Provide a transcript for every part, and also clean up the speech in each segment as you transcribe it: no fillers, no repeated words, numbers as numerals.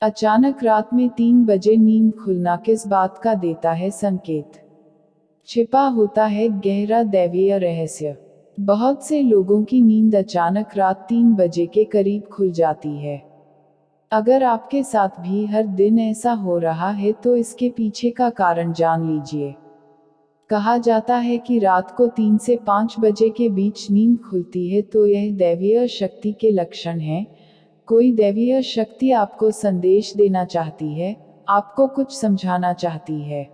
अचानक रात में 3 बजे नींद खुलना किस बात का देता है संकेत? छिपा होता है गहरा दैवीय रहस्य। बहुत से लोगों की नींद अचानक रात 3 बजे के करीब खुल जाती है। अगर आपके साथ भी हर दिन ऐसा हो रहा है तो इसके पीछे का कारण जान लीजिए। कहा जाता है कि रात को 3 से 5 बजे के बीच नींद खुलती है तो यह दैवीय शक्ति के लक्षण हैं। कोई दैवीय शक्ति आपको संदेश देना चाहती है, आपको कुछ समझाना चाहती है।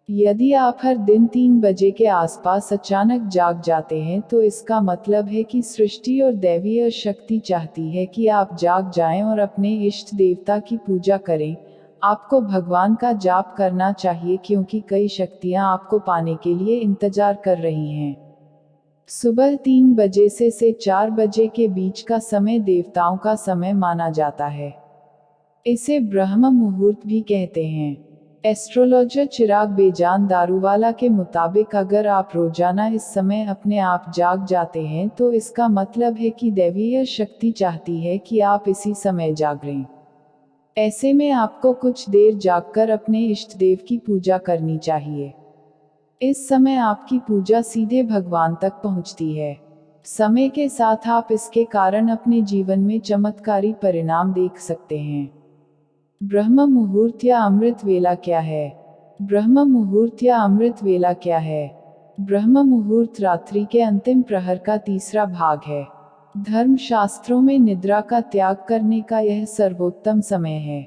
यदि आप हर दिन 3 बजे के आसपास अचानक जाग जाते हैं तो इसका मतलब है कि सृष्टि और दैवीय शक्ति चाहती है कि आप जाग जाएं और अपने इष्ट देवता की पूजा करें। आपको भगवान का जाप करना चाहिए क्योंकि कई शक्तियां आपको पाने के लिए इंतजार कर रही हैं। सुबह 3 बजे से 4 बजे के बीच का समय देवताओं का समय माना जाता है। इसे ब्रह्म मुहूर्त भी कहते हैं। एस्ट्रोलॉजर चिराग बेजान दारूवाला के मुताबिक अगर आप रोजाना इस समय अपने आप जाग जाते हैं तो इसका मतलब है कि दैवीय शक्ति चाहती है कि आप इसी समय जागें। ऐसे में आपको कुछ देर जागकर अपने इष्ट देव की पूजा करनी चाहिए। इस समय आपकी पूजा सीधे भगवान तक पहुंचती है। समय के साथ आप इसके कारण अपने जीवन में चमत्कारी परिणाम देख सकते हैं। ब्रह्म मुहूर्त या अमृत वेला क्या है? ब्रह्म मुहूर्त या अमृत वेला क्या है? ब्रह्म मुहूर्त रात्रि के अंतिम प्रहर का तीसरा भाग है। धर्मशास्त्रों में निद्रा का त्याग करने का यह सर्वोत्तम समय है।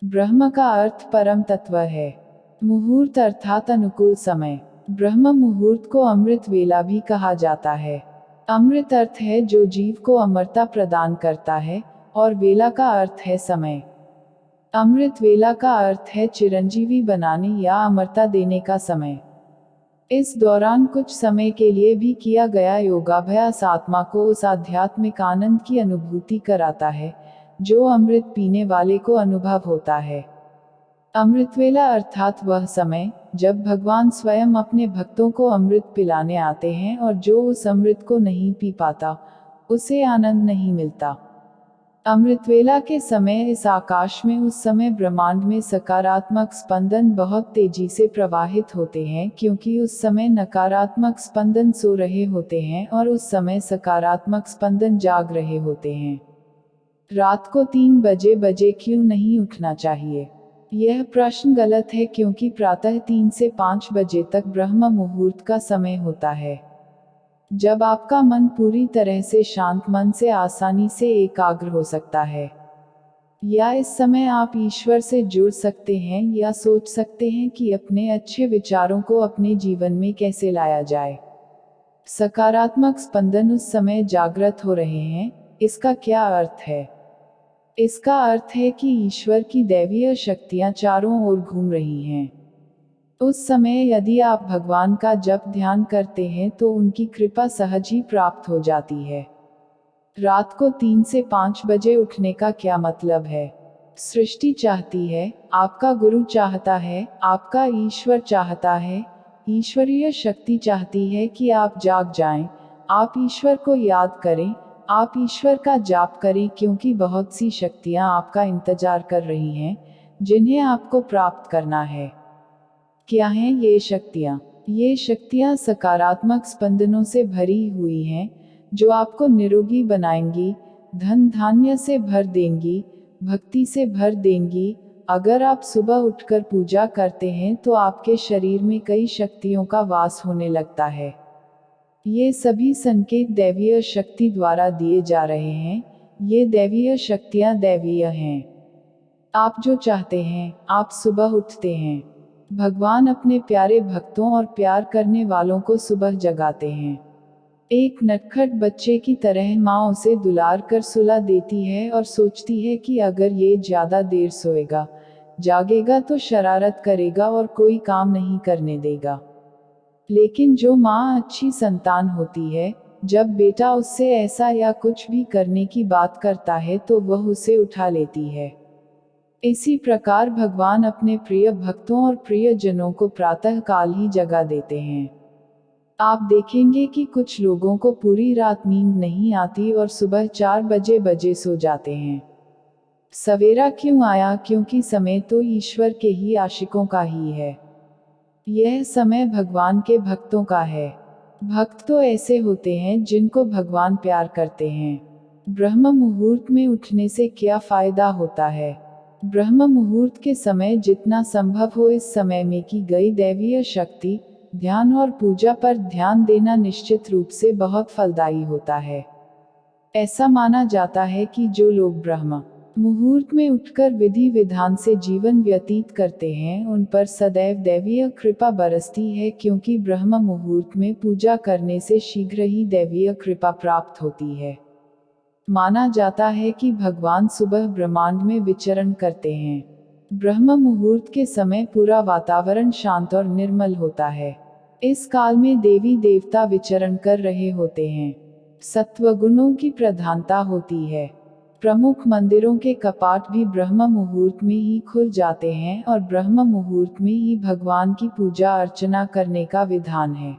ब्रह्म का अर्थ परम तत्व है। मुहूर्त अर्थात अनुकूल समय। ब्रह्म मुहूर्त को अमृत वेला भी कहा जाता है। अमृत अर्थ है जो जीव को अमरता प्रदान करता है, और वेला का अर्थ है समय। अमृत वेला का अर्थ है चिरंजीवी बनाने या अमरता देने का समय। इस दौरान कुछ समय के लिए भी किया गया योगाभ्यास आत्मा को उस आध्यात्मिक आनंद की अनुभूति कराता है, जो अमृत पीने वाले को अनुभव होता है। अमृतवेला अर्थात वह समय, जब भगवान स्वयं अपने भक्तों को अमृत पिलाने आते हैं और जो उस अमृत को नहीं पी पाता, उसे आनंद नहीं मिलता। अमृतवेला के समय इस आकाश में उस समय ब्रह्मांड में सकारात्मक स्पंदन बहुत तेजी से प्रवाहित होते हैं क्योंकि उस समय नकारात्मक स्पंदन सो रहे होते हैं और उस समय सकारात्मक स्पंदन जाग रहे होते हैं। रात को 3 बजे क्यों नहीं उठना चाहिए? यह प्रश्न गलत है क्योंकि प्रातः 3 से 5 बजे तक ब्रह्म मुहूर्त का समय होता है, जब आपका मन पूरी तरह से शांत मन से आसानी से एकाग्र हो सकता है। या इस समय आप ईश्वर से जुड़ सकते हैं या सोच सकते हैं कि अपने अच्छे विचारों को अपने जीवन में कैसे लाया जाए। सकारात्मक स्पंदन उस समय जागृत हो रहे हैं, इसका क्या अर्थ है? इसका अर्थ है कि ईश्वर की दैवीय शक्तियां चारों ओर घूम रही हैं। उस समय यदि आप भगवान का जप ध्यान करते हैं तो उनकी कृपा सहज ही प्राप्त हो जाती है। रात को 3 से 5 बजे उठने का क्या मतलब है? सृष्टि चाहती है, आपका गुरु चाहता है, आपका ईश्वर चाहता है, ईश्वरीय शक्ति चाहती है कि आप जाग जाएं, आप ईश्वर को याद करें, आप ईश्वर का जाप करें क्योंकि बहुत सी शक्तियां आपका इंतजार कर रही हैं, जिन्हें आपको प्राप्त करना है। क्या हैं ये शक्तियाँ? ये शक्तियाँ सकारात्मक स्पंदनों से भरी हुई हैं, जो आपको निरोगी बनाएंगी, धन धान्य से भर देंगी, भक्ति से भर देंगी। अगर आप सुबह उठकर पूजा करते हैं तो आपके शरीर में कई शक्तियों का वास होने लगता है। ये सभी संकेत दैवीय शक्ति द्वारा दिए जा रहे हैं। ये दैवीय शक्तियाँ दैवीय हैं। आप जो चाहते हैं, आप सुबह उठते हैं। भगवान अपने प्यारे भक्तों और प्यार करने वालों को सुबह जगाते हैं। एक नटखट बच्चे की तरह माँ उसे दुलार कर सुला देती है और सोचती है कि अगर ये ज्यादा देर सोएगा, जागेगा तो शरारत करेगा और कोई काम नहीं करने देगा। लेकिन जो माँ अच्छी संतान होती है, जब बेटा उससे ऐसा या कुछ भी करने की बात करता है तो वह उसे उठा लेती है। इसी प्रकार भगवान अपने प्रिय भक्तों और प्रिय जनों को प्रातः काल ही जगा देते हैं। आप देखेंगे कि कुछ लोगों को पूरी रात नींद नहीं आती और सुबह 4 बजे सो जाते हैं। सवेरा क्यों आया? क्योंकि समय तो ईश्वर के ही आशिकों का ही है। यह समय भगवान के भक्तों का है। भक्त तो ऐसे होते हैं जिनको भगवान प्यार करते हैं। ब्रह्म मुहूर्त में उठने से क्या फायदा होता है? ब्रह्म मुहूर्त के समय जितना संभव हो इस समय में की गई दैवीय शक्ति, ध्यान और पूजा पर ध्यान देना निश्चित रूप से बहुत फलदायी होता है। ऐसा माना जाता है कि जो लोग ब्रह्म मुहूर्त में उठकर विधि विधान से जीवन व्यतीत करते हैं उन पर सदैव दैवीय कृपा बरसती है, क्योंकि ब्रह्म मुहूर्त में पूजा करने से शीघ्र ही दैवीय कृपा प्राप्त होती है। माना जाता है कि भगवान सुबह ब्रह्मांड में विचरण करते हैं। ब्रह्म मुहूर्त के समय पूरा वातावरण शांत और निर्मल होता है। इस काल में देवी देवता विचरण कर रहे होते हैं। सत्वगुणों की प्रधानता होती है। प्रमुख मंदिरों के कपाट भी ब्रह्म मुहूर्त में ही खुल जाते हैं और ब्रह्म मुहूर्त में ही भगवान की पूजा अर्चना करने का विधान है।